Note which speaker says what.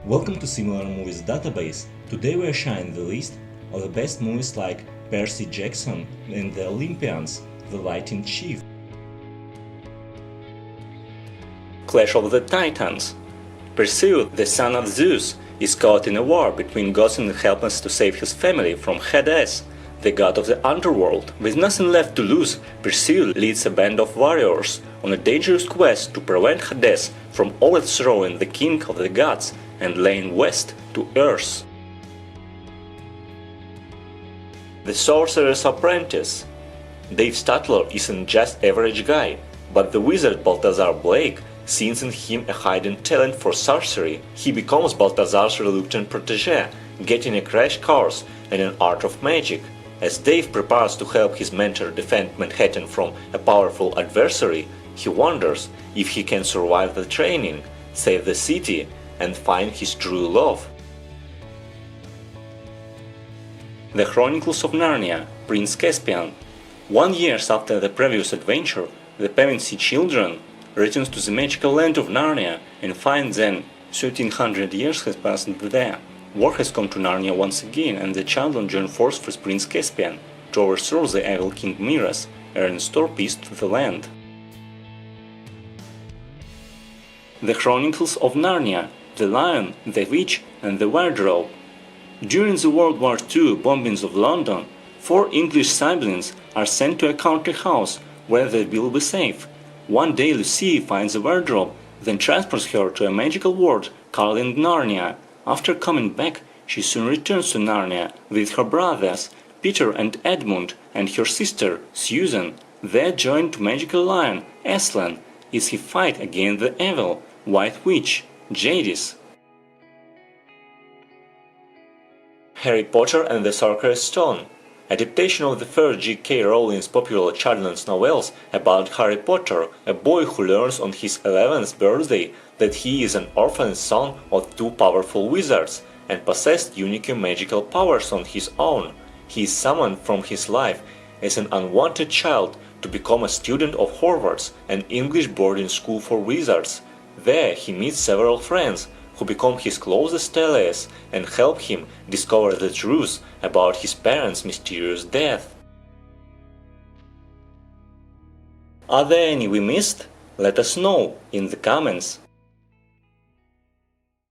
Speaker 1: Welcome to Similar Movies Database. Today we are sharing the list of the best movies like Percy Jackson and the Olympians, The Light Chief, Clash of the Titans. Perseus, the son of Zeus, is caught in a war between gods and helps to save his family from Hades, the god of the underworld. With nothing left to lose, Perseus leads a band of warriors on a dangerous quest to prevent Hades from overthrowing the king of the gods and laying waste to Earth. The Sorcerer's Apprentice. Dave Statler isn't just average guy, but the wizard Balthazar Blake sees in him a hidden talent for sorcery. He becomes Balthazar's reluctant protege, getting a crash course in an art of magic. As Dave prepares to help his mentor defend Manhattan from a powerful adversary, he wonders if he can survive the training, save the city, and find his true love. The Chronicles of Narnia, Prince Caspian. 1 year after the previous adventure, the Pevensey children returns to the magical land of Narnia and find then 1300 years has passed there. War has come to Narnia once again, and the children join force with Prince Caspian to overthrow the evil King Miraz and restore peace to the land. The Chronicles of Narnia, The Lion, the Witch and the Wardrobe. During the World War II bombings of London, 4 English siblings are sent to a country house where they will be safe. One day Lucy finds the wardrobe, then transports her to a magical world called Narnia. After coming back, she soon returns to Narnia with her brothers, Peter and Edmund, and her sister, Susan. They join to magical lion, Aslan, as he fight against the evil White Witch, Jadis. Harry Potter and the Sorcerer's Stone. Adaptation of the first J.K. Rowling's popular children's novels about Harry Potter, a boy who learns on his 11th birthday that he is an orphan son of 2 powerful wizards and possessed unique magical powers on his own. He is summoned from his life as an unwanted child to become a student of Hogwarts, an English boarding school for wizards. There he meets several friends who become his closest allies and help him discover the truth about his parents' mysterious death. Are there any we missed? Let us know in the comments.